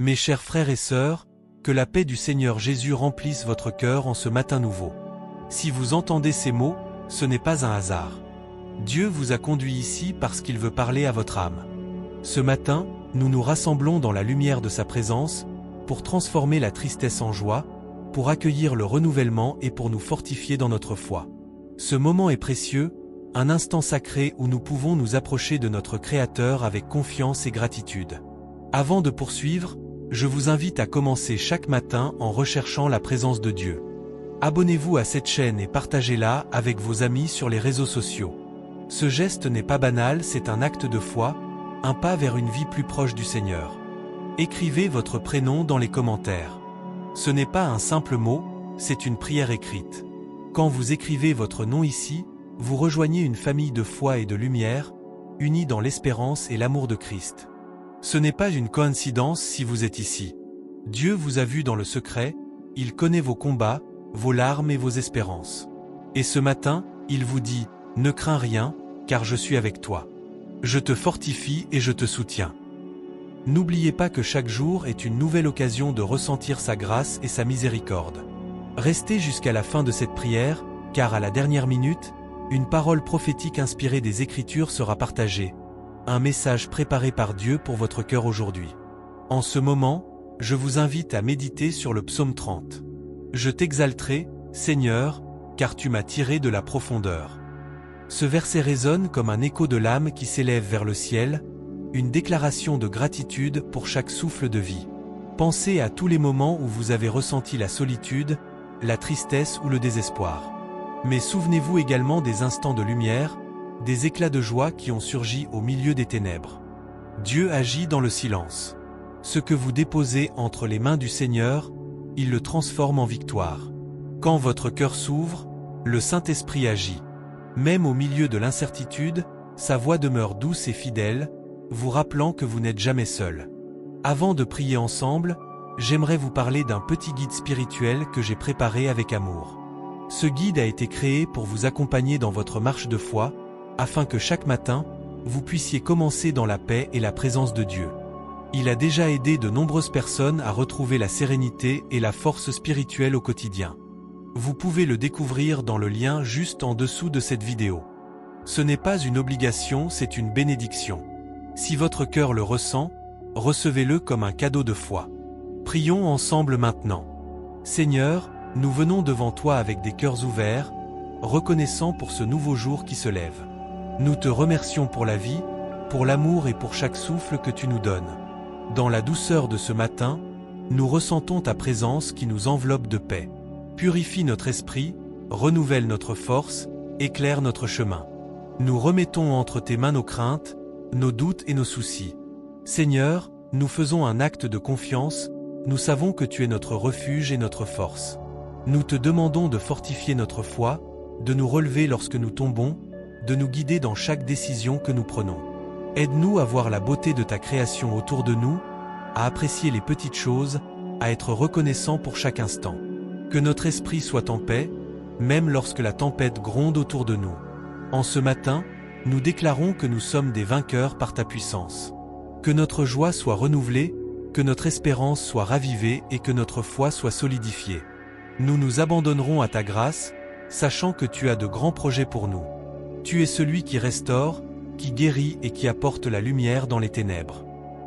Mes chers frères et sœurs, que la paix du Seigneur Jésus remplisse votre cœur en ce matin nouveau. Si vous entendez ces mots, ce n'est pas un hasard. Dieu vous a conduit ici parce qu'il veut parler à votre âme. Ce matin, nous nous rassemblons dans la lumière de sa présence, pour transformer la tristesse en joie, pour accueillir le renouvellement et pour nous fortifier dans notre foi. Ce moment est précieux, un instant sacré où nous pouvons nous approcher de notre Créateur avec confiance et gratitude. Avant de poursuivre, je vous invite à commencer chaque matin en recherchant la présence de Dieu. Abonnez-vous à cette chaîne et partagez-la avec vos amis sur les réseaux sociaux. Ce geste n'est pas banal, c'est un acte de foi, un pas vers une vie plus proche du Seigneur. Écrivez votre prénom dans les commentaires. Ce n'est pas un simple mot, c'est une prière écrite. Quand vous écrivez votre nom ici, vous rejoignez une famille de foi et de lumière, unie dans l'espérance et l'amour de Christ. Ce n'est pas une coïncidence si vous êtes ici. Dieu vous a vu dans le secret, il connaît vos combats, vos larmes et vos espérances. Et ce matin, il vous dit, « Ne crains rien, car je suis avec toi. Je te fortifie et je te soutiens. » N'oubliez pas que chaque jour est une nouvelle occasion de ressentir sa grâce et sa miséricorde. Restez jusqu'à la fin de cette prière, car à la dernière minute, une parole prophétique inspirée des Écritures sera partagée. Un message préparé par Dieu pour votre cœur aujourd'hui. En ce moment, je vous invite à méditer sur le psaume 30. Je t'exalterai, Seigneur, car tu m'as tiré de la profondeur. Ce verset résonne comme un écho de l'âme qui s'élève vers le ciel, une déclaration de gratitude pour chaque souffle de vie. Pensez à tous les moments où vous avez ressenti la solitude, la tristesse ou le désespoir. Mais souvenez-vous également des instants de lumière, des éclats de joie qui ont surgi au milieu des ténèbres. Dieu agit dans le silence. Ce que vous déposez entre les mains du Seigneur, il le transforme en victoire. Quand votre cœur s'ouvre, le Saint-Esprit agit. Même au milieu de l'incertitude, sa voix demeure douce et fidèle, vous rappelant que vous n'êtes jamais seul. Avant de prier ensemble, j'aimerais vous parler d'un petit guide spirituel que j'ai préparé avec amour. Ce guide a été créé pour vous accompagner dans votre marche de foi, afin que chaque matin, vous puissiez commencer dans la paix et la présence de Dieu. Il a déjà aidé de nombreuses personnes à retrouver la sérénité et la force spirituelle au quotidien. Vous pouvez le découvrir dans le lien juste en dessous de cette vidéo. Ce n'est pas une obligation, c'est une bénédiction. Si votre cœur le ressent, recevez-le comme un cadeau de foi. Prions ensemble maintenant. Seigneur, nous venons devant toi avec des cœurs ouverts, reconnaissants pour ce nouveau jour qui se lève. Nous te remercions pour la vie, pour l'amour et pour chaque souffle que tu nous donnes. Dans la douceur de ce matin, nous ressentons ta présence qui nous enveloppe de paix. Purifie notre esprit, renouvelle notre force, éclaire notre chemin. Nous remettons entre tes mains nos craintes, nos doutes et nos soucis. Seigneur, nous faisons un acte de confiance, nous savons que tu es notre refuge et notre force. Nous te demandons de fortifier notre foi, de nous relever lorsque nous tombons, de nous guider dans chaque décision que nous prenons. Aide-nous à voir la beauté de ta création autour de nous, à apprécier les petites choses, à être reconnaissants pour chaque instant. Que notre esprit soit en paix, même lorsque la tempête gronde autour de nous. En ce matin, nous déclarons que nous sommes des vainqueurs par ta puissance. Que notre joie soit renouvelée, que notre espérance soit ravivée et que notre foi soit solidifiée. Nous nous abandonnerons à ta grâce, sachant que tu as de grands projets pour nous. Tu es celui qui restaure, qui guérit et qui apporte la lumière dans les ténèbres.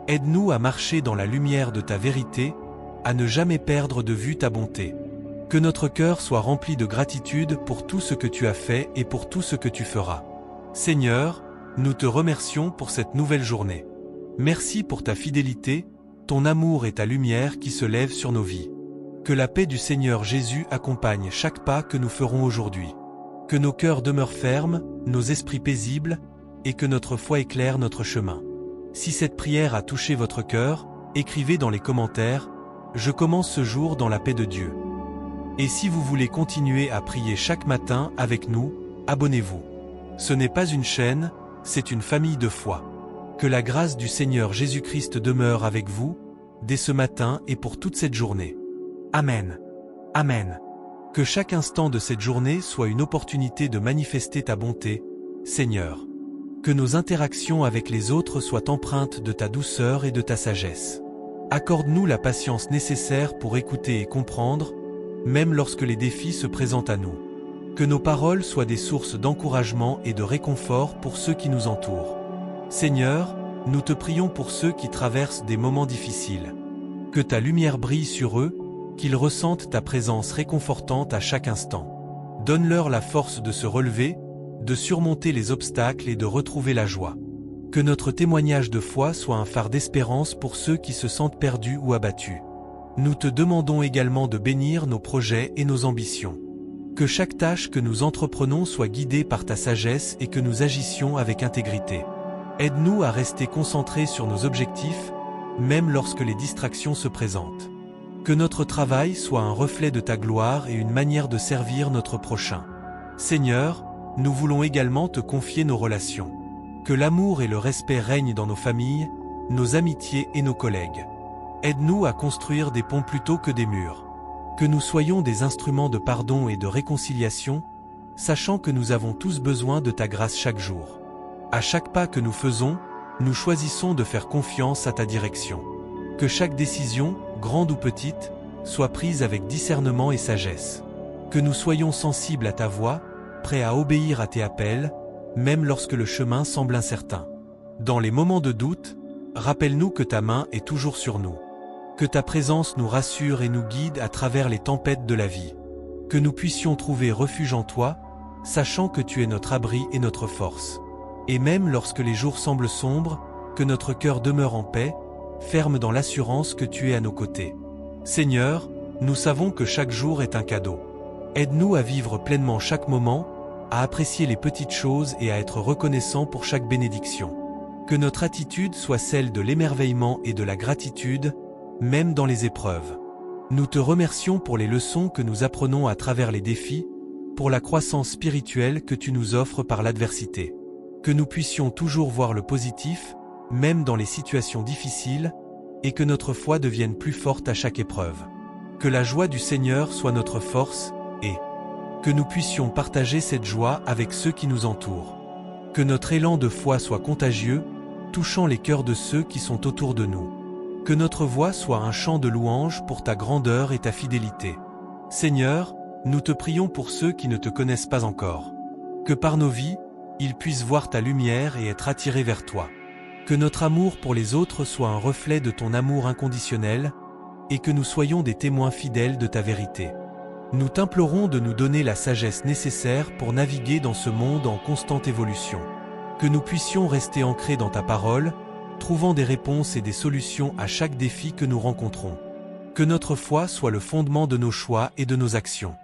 Aide-nous à marcher dans la lumière de ta vérité, à ne jamais perdre de vue ta bonté. Que notre cœur soit rempli de gratitude pour tout ce que tu as fait et pour tout ce que tu feras. Seigneur, nous te remercions pour cette nouvelle journée. Merci pour ta fidélité, ton amour et ta lumière qui se lèvent sur nos vies. Que la paix du Seigneur Jésus accompagne chaque pas que nous ferons aujourd'hui. Que nos cœurs demeurent fermes, nos esprits paisibles, et que notre foi éclaire notre chemin. Si cette prière a touché votre cœur, écrivez dans les commentaires « Je commence ce jour dans la paix de Dieu ». Et si vous voulez continuer à prier chaque matin avec nous, abonnez-vous. Ce n'est pas une chaîne, c'est une famille de foi. Que la grâce du Seigneur Jésus-Christ demeure avec vous, dès ce matin et pour toute cette journée. Amen. Amen. Que chaque instant de cette journée soit une opportunité de manifester ta bonté, Seigneur. Que nos interactions avec les autres soient empreintes de ta douceur et de ta sagesse. Accorde-nous la patience nécessaire pour écouter et comprendre, même lorsque les défis se présentent à nous. Que nos paroles soient des sources d'encouragement et de réconfort pour ceux qui nous entourent. Seigneur, nous te prions pour ceux qui traversent des moments difficiles. Que ta lumière brille sur eux, qu'ils ressentent ta présence réconfortante à chaque instant. Donne-leur la force de se relever, de surmonter les obstacles et de retrouver la joie. Que notre témoignage de foi soit un phare d'espérance pour ceux qui se sentent perdus ou abattus. Nous te demandons également de bénir nos projets et nos ambitions. Que chaque tâche que nous entreprenons soit guidée par ta sagesse et que nous agissions avec intégrité. Aide-nous à rester concentrés sur nos objectifs, même lorsque les distractions se présentent. Que notre travail soit un reflet de ta gloire et une manière de servir notre prochain. Seigneur, nous voulons également te confier nos relations. Que l'amour et le respect règnent dans nos familles, nos amitiés et nos collègues. Aide-nous à construire des ponts plutôt que des murs. Que nous soyons des instruments de pardon et de réconciliation, sachant que nous avons tous besoin de ta grâce chaque jour. À chaque pas que nous faisons, nous choisissons de faire confiance à ta direction. Que chaque décision, grande ou petite, soit prise avec discernement et sagesse. Que nous soyons sensibles à ta voix, prêts à obéir à tes appels, même lorsque le chemin semble incertain. Dans les moments de doute, rappelle-nous que ta main est toujours sur nous. Que ta présence nous rassure et nous guide à travers les tempêtes de la vie. Que nous puissions trouver refuge en toi, sachant que tu es notre abri et notre force. Et même lorsque les jours semblent sombres, que notre cœur demeure en paix, ferme dans l'assurance que tu es à nos côtés. Seigneur, nous savons que chaque jour est un cadeau. Aide-nous à vivre pleinement chaque moment, à apprécier les petites choses et à être reconnaissants pour chaque bénédiction. Que notre attitude soit celle de l'émerveillement et de la gratitude, même dans les épreuves. Nous te remercions pour les leçons que nous apprenons à travers les défis, pour la croissance spirituelle que tu nous offres par l'adversité. Que nous puissions toujours voir le positif, même dans les situations difficiles, et que notre foi devienne plus forte à chaque épreuve. Que la joie du Seigneur soit notre force, et que nous puissions partager cette joie avec ceux qui nous entourent. Que notre élan de foi soit contagieux, touchant les cœurs de ceux qui sont autour de nous. Que notre voix soit un chant de louange pour ta grandeur et ta fidélité. Seigneur, nous te prions pour ceux qui ne te connaissent pas encore. Que par nos vies, ils puissent voir ta lumière et être attirés vers toi. Que notre amour pour les autres soit un reflet de ton amour inconditionnel, et que nous soyons des témoins fidèles de ta vérité. Nous t'implorons de nous donner la sagesse nécessaire pour naviguer dans ce monde en constante évolution. Que nous puissions rester ancrés dans ta parole, trouvant des réponses et des solutions à chaque défi que nous rencontrons. Que notre foi soit le fondement de nos choix et de nos actions.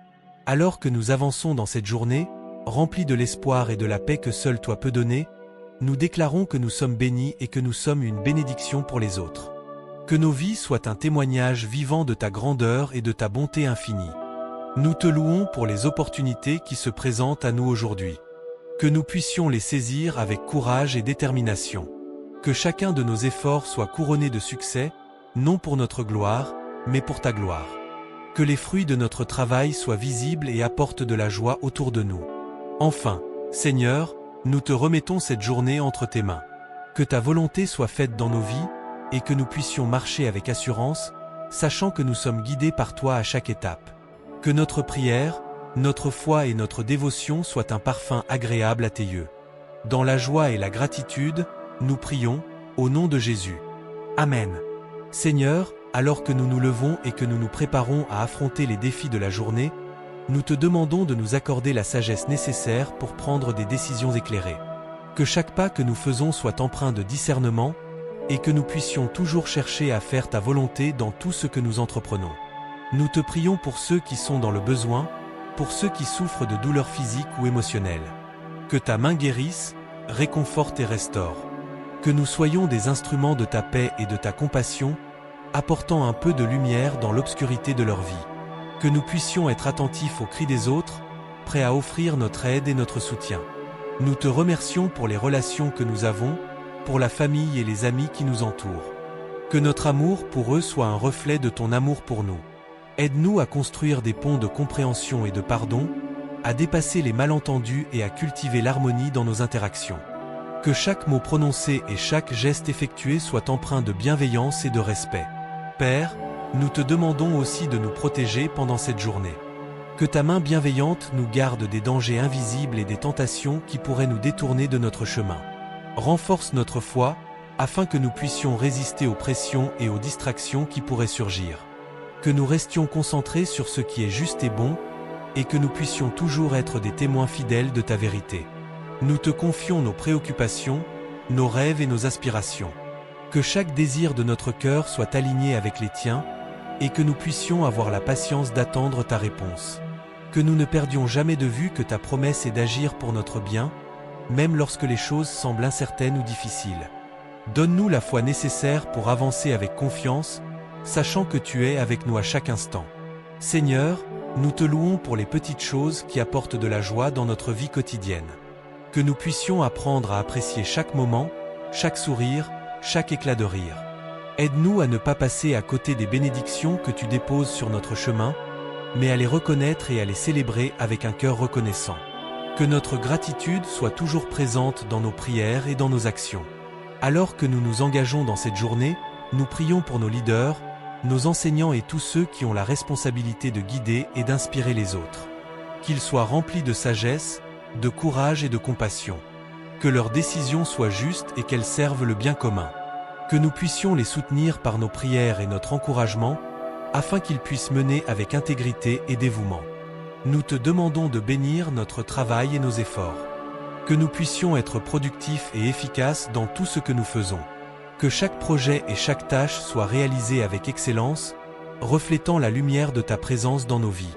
Alors que nous avançons dans cette journée, remplis de l'espoir et de la paix que seul toi peux donner, nous déclarons que nous sommes bénis et que nous sommes une bénédiction pour les autres. Que nos vies soient un témoignage vivant de ta grandeur et de ta bonté infinie. Nous te louons pour les opportunités qui se présentent à nous aujourd'hui. Que nous puissions les saisir avec courage et détermination. Que chacun de nos efforts soit couronné de succès, non pour notre gloire, mais pour ta gloire. Que les fruits de notre travail soient visibles et apportent de la joie autour de nous. Enfin, Seigneur, nous te remettons cette journée entre tes mains. Que ta volonté soit faite dans nos vies, et que nous puissions marcher avec assurance, sachant que nous sommes guidés par toi à chaque étape. Que notre prière, notre foi et notre dévotion soient un parfum agréable à tes yeux. Dans la joie et la gratitude, nous prions, au nom de Jésus. Amen. Seigneur, alors que nous nous levons et que nous nous préparons à affronter les défis de la journée, nous te demandons de nous accorder la sagesse nécessaire pour prendre des décisions éclairées. Que chaque pas que nous faisons soit empreint de discernement, et que nous puissions toujours chercher à faire ta volonté dans tout ce que nous entreprenons. Nous te prions pour ceux qui sont dans le besoin, pour ceux qui souffrent de douleurs physiques ou émotionnelles. Que ta main guérisse, réconforte et restaure. Que nous soyons des instruments de ta paix et de ta compassion, apportant un peu de lumière dans l'obscurité de leur vie. Que nous puissions être attentifs aux cris des autres, prêts à offrir notre aide et notre soutien. Nous te remercions pour les relations que nous avons, pour la famille et les amis qui nous entourent. Que notre amour pour eux soit un reflet de ton amour pour nous. Aide-nous à construire des ponts de compréhension et de pardon, à dépasser les malentendus et à cultiver l'harmonie dans nos interactions. Que chaque mot prononcé et chaque geste effectué soit empreint de bienveillance et de respect. Père, nous te demandons aussi de nous protéger pendant cette journée. Que ta main bienveillante nous garde des dangers invisibles et des tentations qui pourraient nous détourner de notre chemin. Renforce notre foi, afin que nous puissions résister aux pressions et aux distractions qui pourraient surgir. Que nous restions concentrés sur ce qui est juste et bon, et que nous puissions toujours être des témoins fidèles de ta vérité. Nous te confions nos préoccupations, nos rêves et nos aspirations. Que chaque désir de notre cœur soit aligné avec les tiens, et que nous puissions avoir la patience d'attendre ta réponse. Que nous ne perdions jamais de vue que ta promesse est d'agir pour notre bien, même lorsque les choses semblent incertaines ou difficiles. Donne-nous la foi nécessaire pour avancer avec confiance, sachant que tu es avec nous à chaque instant. Seigneur, nous te louons pour les petites choses qui apportent de la joie dans notre vie quotidienne. Que nous puissions apprendre à apprécier chaque moment, chaque sourire, chaque éclat de rire. Aide-nous à ne pas passer à côté des bénédictions que tu déposes sur notre chemin, mais à les reconnaître et à les célébrer avec un cœur reconnaissant. Que notre gratitude soit toujours présente dans nos prières et dans nos actions. Alors que nous nous engageons dans cette journée, nous prions pour nos leaders, nos enseignants et tous ceux qui ont la responsabilité de guider et d'inspirer les autres. Qu'ils soient remplis de sagesse, de courage et de compassion. Que leurs décisions soient justes et qu'elles servent le bien commun. Que nous puissions les soutenir par nos prières et notre encouragement, afin qu'ils puissent mener avec intégrité et dévouement. Nous te demandons de bénir notre travail et nos efforts. Que nous puissions être productifs et efficaces dans tout ce que nous faisons. Que chaque projet et chaque tâche soient réalisés avec excellence, reflétant la lumière de ta présence dans nos vies.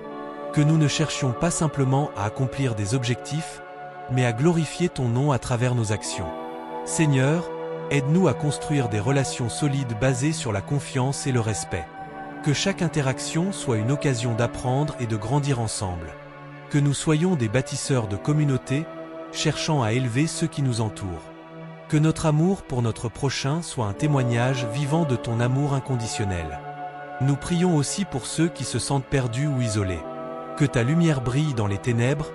Que nous ne cherchions pas simplement à accomplir des objectifs, mais à glorifier ton nom à travers nos actions. Seigneur, aide-nous à construire des relations solides basées sur la confiance et le respect. Que chaque interaction soit une occasion d'apprendre et de grandir ensemble. Que nous soyons des bâtisseurs de communauté, cherchant à élever ceux qui nous entourent. Que notre amour pour notre prochain soit un témoignage vivant de ton amour inconditionnel. Nous prions aussi pour ceux qui se sentent perdus ou isolés. Que ta lumière brille dans les ténèbres,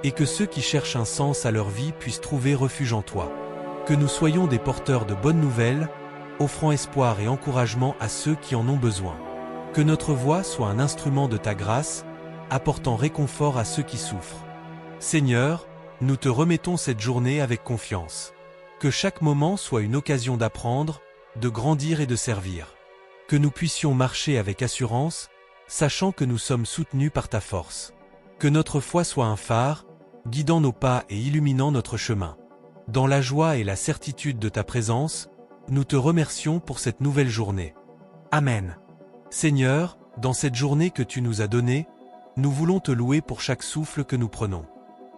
et que ceux qui cherchent un sens à leur vie puissent trouver refuge en toi. Que nous soyons des porteurs de bonnes nouvelles, offrant espoir et encouragement à ceux qui en ont besoin. Que notre voix soit un instrument de ta grâce, apportant réconfort à ceux qui souffrent. Seigneur, nous te remettons cette journée avec confiance. Que chaque moment soit une occasion d'apprendre, de grandir et de servir. Que nous puissions marcher avec assurance, sachant que nous sommes soutenus par ta force. Que notre foi soit un phare, guidant nos pas et illuminant notre chemin. Dans la joie et la certitude de ta présence, nous te remercions pour cette nouvelle journée. Amen. Seigneur, dans cette journée que tu nous as donnée, nous voulons te louer pour chaque souffle que nous prenons.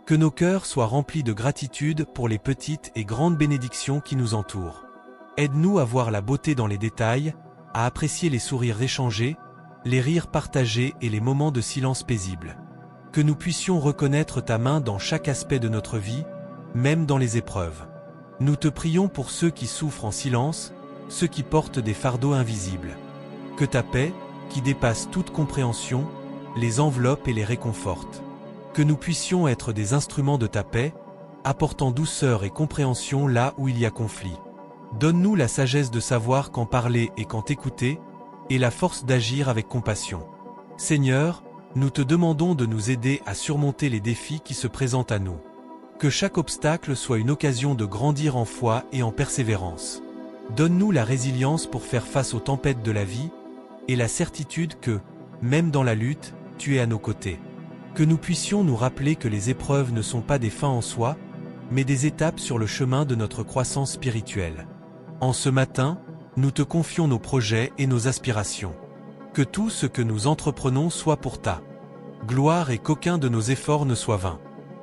Que nos cœurs soient remplis de gratitude pour les petites et grandes bénédictions qui nous entourent. Aide-nous à voir la beauté dans les détails, à apprécier les sourires échangés, les rires partagés et les moments de silence paisible. Que nous puissions reconnaître ta main dans chaque aspect de notre vie, même dans les épreuves. Nous te prions pour ceux qui souffrent en silence, ceux qui portent des fardeaux invisibles. Que ta paix, qui dépasse toute compréhension, les enveloppe et les réconforte. Que nous puissions être des instruments de ta paix, apportant douceur et compréhension là où il y a conflit. Donne-nous la sagesse de savoir quand parler et quand écouter, et la force d'agir avec compassion. Seigneur, nous te demandons de nous aider à surmonter les défis qui se présentent à nous. Que chaque obstacle soit une occasion de grandir en foi et en persévérance. Donne-nous la résilience pour faire face aux tempêtes de la vie, et la certitude que, même dans la lutte, tu es à nos côtés. Que nous puissions nous rappeler que les épreuves ne sont pas des fins en soi, mais des étapes sur le chemin de notre croissance spirituelle. En ce matin, nous te confions nos projets et nos aspirations. Que tout ce que nous entreprenons soit pour ta gloire et qu'aucun de nos efforts ne soit vain.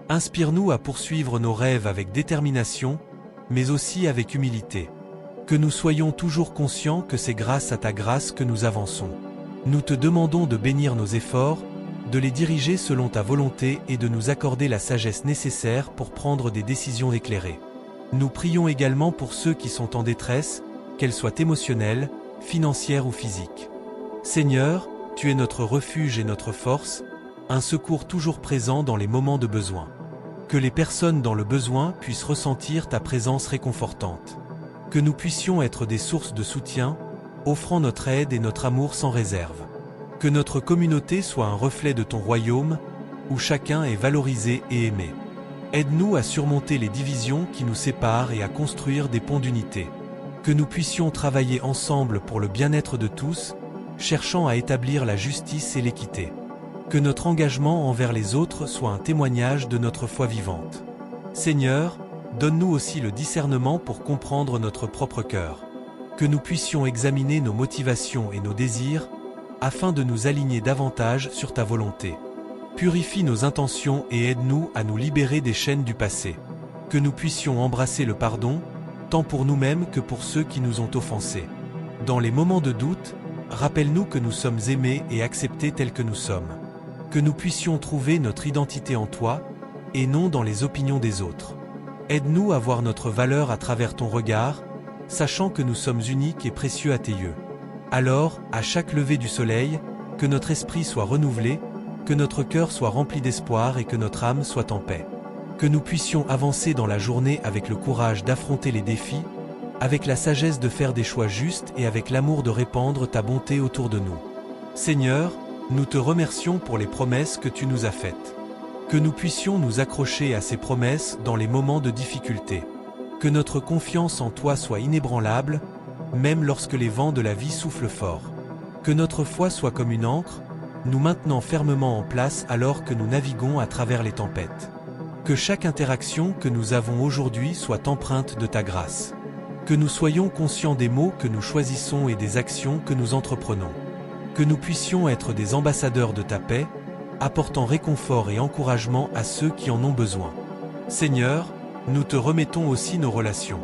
Inspire-nous à poursuivre nos rêves avec détermination, mais aussi avec humilité. Que nous soyons toujours conscients que c'est grâce à ta grâce que nous avançons. Nous te demandons de bénir nos efforts, de les diriger selon ta volonté et de nous accorder la sagesse nécessaire pour prendre des décisions éclairées. Nous prions également pour ceux qui sont en détresse, qu'elle soit émotionnelle, financière ou physique. Seigneur, tu es notre refuge et notre force, un secours toujours présent dans les moments de besoin. Que les personnes dans le besoin puissent ressentir ta présence réconfortante. Que nous puissions être des sources de soutien, offrant notre aide et notre amour sans réserve. Que notre communauté soit un reflet de ton royaume, où chacun est valorisé et aimé. Aide-nous à surmonter les divisions qui nous séparent et à construire des ponts d'unité. Que nous puissions travailler ensemble pour le bien-être de tous, cherchant à établir la justice et l'équité. Que notre engagement envers les autres soit un témoignage de notre foi vivante. Seigneur, donne-nous aussi le discernement pour comprendre notre propre cœur. Que nous puissions examiner nos motivations et nos désirs, afin de nous aligner davantage sur ta volonté. Purifie nos intentions et aide-nous à nous libérer des chaînes du passé. Que nous puissions embrasser le pardon, tant pour nous-mêmes que pour ceux qui nous ont offensés. Dans les moments de doute, rappelle-nous que nous sommes aimés et acceptés tels que nous sommes. Que nous puissions trouver notre identité en toi, et non dans les opinions des autres. Aide-nous à voir notre valeur à travers ton regard, sachant que nous sommes uniques et précieux à tes yeux. Alors, à chaque lever du soleil, que notre esprit soit renouvelé, que notre cœur soit rempli d'espoir et que notre âme soit en paix. Que nous puissions avancer dans la journée avec le courage d'affronter les défis, avec la sagesse de faire des choix justes et avec l'amour de répandre ta bonté autour de nous. Seigneur, nous te remercions pour les promesses que tu nous as faites. Que nous puissions nous accrocher à ces promesses dans les moments de difficulté. Que notre confiance en toi soit inébranlable, même lorsque les vents de la vie soufflent fort. Que notre foi soit comme une ancre, nous maintenant fermement en place alors que nous naviguons à travers les tempêtes. Que chaque interaction que nous avons aujourd'hui soit empreinte de ta grâce. Que nous soyons conscients des mots que nous choisissons et des actions que nous entreprenons. Que nous puissions être des ambassadeurs de ta paix, apportant réconfort et encouragement à ceux qui en ont besoin. Seigneur, nous te remettons aussi nos relations.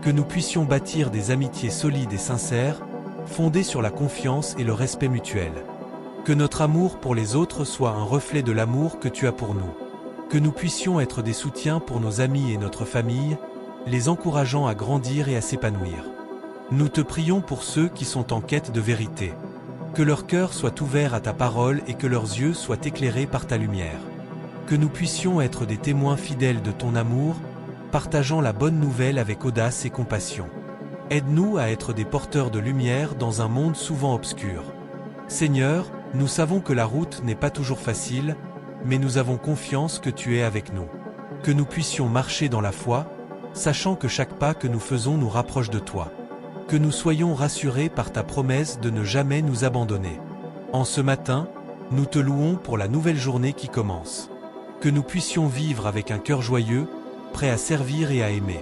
Que nous puissions bâtir des amitiés solides et sincères, fondées sur la confiance et le respect mutuel. Que notre amour pour les autres soit un reflet de l'amour que tu as pour nous. Que nous puissions être des soutiens pour nos amis et notre famille, les encourageant à grandir et à s'épanouir. Nous te prions pour ceux qui sont en quête de vérité. Que leur cœur soit ouvert à ta parole et que leurs yeux soient éclairés par ta lumière. Que nous puissions être des témoins fidèles de ton amour, partageant la bonne nouvelle avec audace et compassion. Aide-nous à être des porteurs de lumière dans un monde souvent obscur. Seigneur, nous savons que la route n'est pas toujours facile, mais nous avons confiance que tu es avec nous. Que nous puissions marcher dans la foi, sachant que chaque pas que nous faisons nous rapproche de toi. Que nous soyons rassurés par ta promesse de ne jamais nous abandonner. En ce matin, nous te louons pour la nouvelle journée qui commence. Que nous puissions vivre avec un cœur joyeux, prêt à servir et à aimer.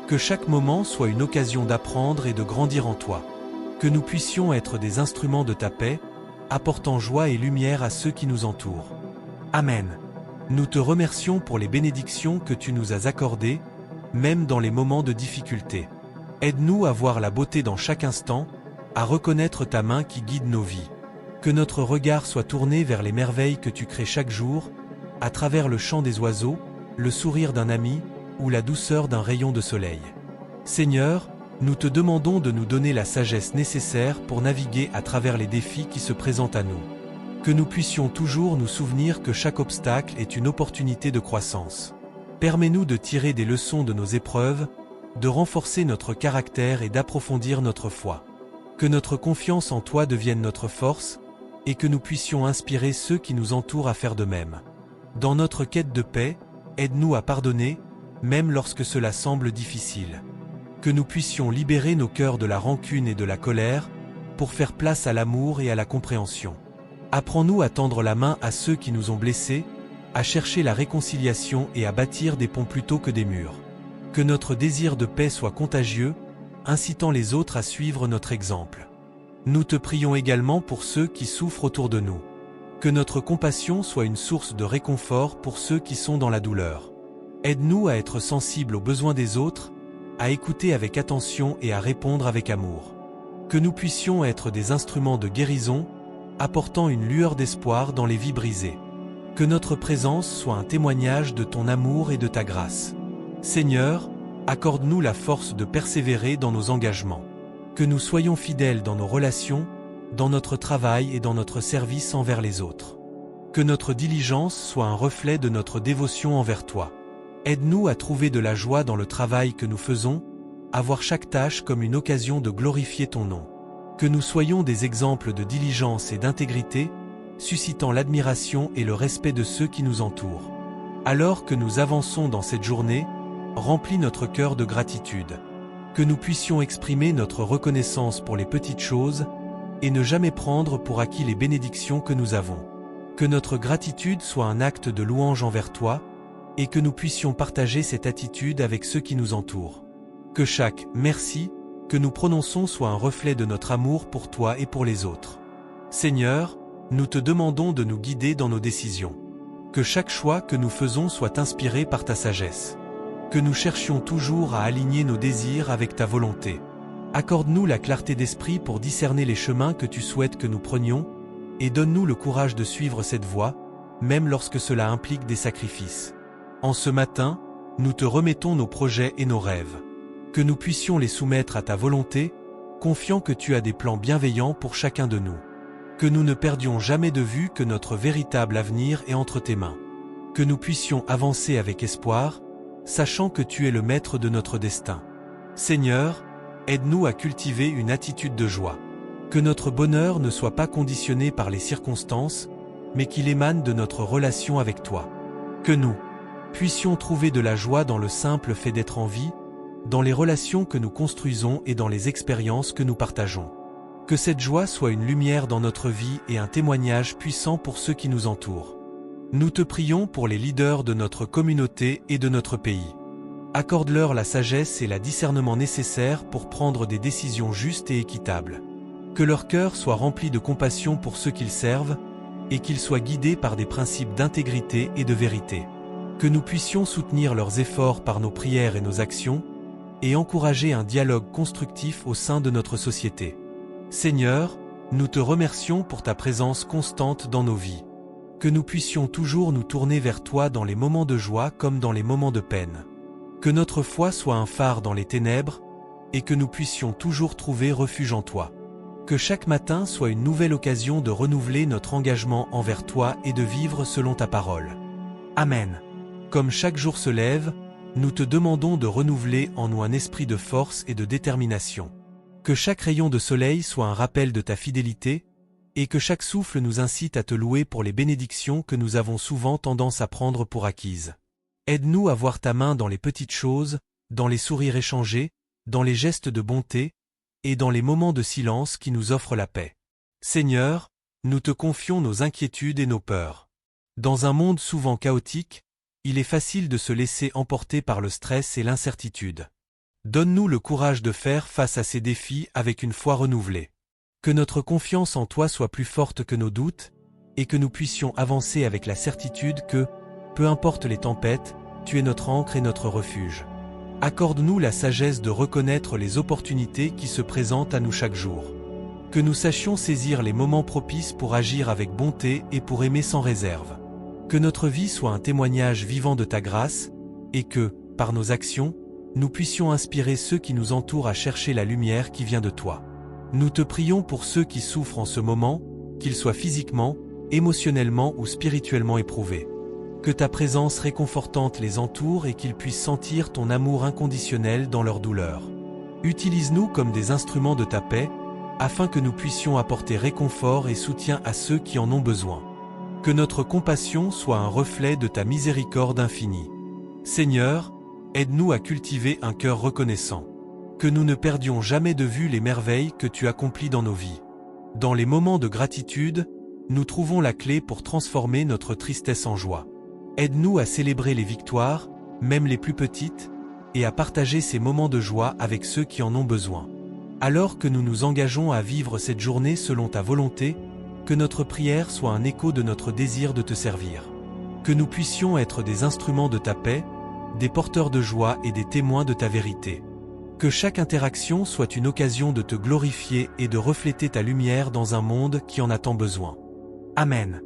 Que chaque moment soit une occasion d'apprendre et de grandir en toi. Que nous puissions être des instruments de ta paix, apportant joie et lumière à ceux qui nous entourent. Amen. Nous te remercions pour les bénédictions que tu nous as accordées, même dans les moments de difficulté. Aide-nous à voir la beauté dans chaque instant, à reconnaître ta main qui guide nos vies. Que notre regard soit tourné vers les merveilles que tu crées chaque jour, à travers le chant des oiseaux, le sourire d'un ami, ou la douceur d'un rayon de soleil. Seigneur, nous te demandons de nous donner la sagesse nécessaire pour naviguer à travers les défis qui se présentent à nous. Que nous puissions toujours nous souvenir que chaque obstacle est une opportunité de croissance. Permets-nous de tirer des leçons de nos épreuves, de renforcer notre caractère et d'approfondir notre foi. Que notre confiance en toi devienne notre force, et que nous puissions inspirer ceux qui nous entourent à faire de même. Dans notre quête de paix, aide-nous à pardonner, même lorsque cela semble difficile. Que nous puissions libérer nos cœurs de la rancune et de la colère, pour faire place à l'amour et à la compréhension. Apprends-nous à tendre la main à ceux qui nous ont blessés, à chercher la réconciliation et à bâtir des ponts plutôt que des murs. Que notre désir de paix soit contagieux, incitant les autres à suivre notre exemple. Nous te prions également pour ceux qui souffrent autour de nous. Que notre compassion soit une source de réconfort pour ceux qui sont dans la douleur. Aide-nous à être sensibles aux besoins des autres, à écouter avec attention et à répondre avec amour. Que nous puissions être des instruments de guérison, apportant une lueur d'espoir dans les vies brisées. Que notre présence soit un témoignage de ton amour et de ta grâce. Seigneur, accorde-nous la force de persévérer dans nos engagements. Que nous soyons fidèles dans nos relations, dans notre travail et dans notre service envers les autres. Que notre diligence soit un reflet de notre dévotion envers toi. Aide-nous à trouver de la joie dans le travail que nous faisons, à voir chaque tâche comme une occasion de glorifier ton nom. Que nous soyons des exemples de diligence et d'intégrité, suscitant l'admiration et le respect de ceux qui nous entourent. Alors que nous avançons dans cette journée, remplis notre cœur de gratitude. Que nous puissions exprimer notre reconnaissance pour les petites choses et ne jamais prendre pour acquis les bénédictions que nous avons. Que notre gratitude soit un acte de louange envers toi et que nous puissions partager cette attitude avec ceux qui nous entourent. Que chaque « merci » que nous prononçons soit un reflet de notre amour pour toi et pour les autres. Seigneur, nous te demandons de nous guider dans nos décisions. Que chaque choix que nous faisons soit inspiré par ta sagesse. Que nous cherchions toujours à aligner nos désirs avec ta volonté. Accorde-nous la clarté d'esprit pour discerner les chemins que tu souhaites que nous prenions, et donne-nous le courage de suivre cette voie, même lorsque cela implique des sacrifices. En ce matin, nous te remettons nos projets et nos rêves. Que nous puissions les soumettre à ta volonté, confiant que tu as des plans bienveillants pour chacun de nous. Que nous ne perdions jamais de vue que notre véritable avenir est entre tes mains. Que nous puissions avancer avec espoir, sachant que tu es le maître de notre destin. Seigneur, aide-nous à cultiver une attitude de joie. Que notre bonheur ne soit pas conditionné par les circonstances, mais qu'il émane de notre relation avec toi. Que nous puissions trouver de la joie dans le simple fait d'être en vie, dans les relations que nous construisons et dans les expériences que nous partageons. Que cette joie soit une lumière dans notre vie et un témoignage puissant pour ceux qui nous entourent. Nous te prions pour les leaders de notre communauté et de notre pays. Accorde-leur la sagesse et le discernement nécessaires pour prendre des décisions justes et équitables. Que leur cœur soit rempli de compassion pour ceux qu'ils servent, et qu'ils soient guidés par des principes d'intégrité et de vérité. Que nous puissions soutenir leurs efforts par nos prières et nos actions, et encourager un dialogue constructif au sein de notre société. Seigneur, nous te remercions pour ta présence constante dans nos vies. Que nous puissions toujours nous tourner vers toi dans les moments de joie comme dans les moments de peine. Que notre foi soit un phare dans les ténèbres, et que nous puissions toujours trouver refuge en toi. Que chaque matin soit une nouvelle occasion de renouveler notre engagement envers toi et de vivre selon ta parole. Amen. Comme chaque jour se lève, nous te demandons de renouveler en nous un esprit de force et de détermination. Que chaque rayon de soleil soit un rappel de ta fidélité, et que chaque souffle nous incite à te louer pour les bénédictions que nous avons souvent tendance à prendre pour acquises. Aide-nous à voir ta main dans les petites choses, dans les sourires échangés, dans les gestes de bonté, et dans les moments de silence qui nous offrent la paix. Seigneur, nous te confions nos inquiétudes et nos peurs. Dans un monde souvent chaotique, il est facile de se laisser emporter par le stress et l'incertitude. Donne-nous le courage de faire face à ces défis avec une foi renouvelée. Que notre confiance en toi soit plus forte que nos doutes, et que nous puissions avancer avec la certitude que, peu importe les tempêtes, tu es notre ancre et notre refuge. Accorde-nous la sagesse de reconnaître les opportunités qui se présentent à nous chaque jour. Que nous sachions saisir les moments propices pour agir avec bonté et pour aimer sans réserve. Que notre vie soit un témoignage vivant de ta grâce, et que, par nos actions, nous puissions inspirer ceux qui nous entourent à chercher la lumière qui vient de toi. Nous te prions pour ceux qui souffrent en ce moment, qu'ils soient physiquement, émotionnellement ou spirituellement éprouvés. Que ta présence réconfortante les entoure et qu'ils puissent sentir ton amour inconditionnel dans leur douleur. Utilise-nous comme des instruments de ta paix, afin que nous puissions apporter réconfort et soutien à ceux qui en ont besoin. Que notre compassion soit un reflet de ta miséricorde infinie. Seigneur, aide-nous à cultiver un cœur reconnaissant. Que nous ne perdions jamais de vue les merveilles que tu accomplis dans nos vies. Dans les moments de gratitude, nous trouvons la clé pour transformer notre tristesse en joie. Aide-nous à célébrer les victoires, même les plus petites, et à partager ces moments de joie avec ceux qui en ont besoin. Alors que nous nous engageons à vivre cette journée selon ta volonté, que notre prière soit un écho de notre désir de te servir. Que nous puissions être des instruments de ta paix, des porteurs de joie et des témoins de ta vérité. Que chaque interaction soit une occasion de te glorifier et de refléter ta lumière dans un monde qui en a tant besoin. Amen.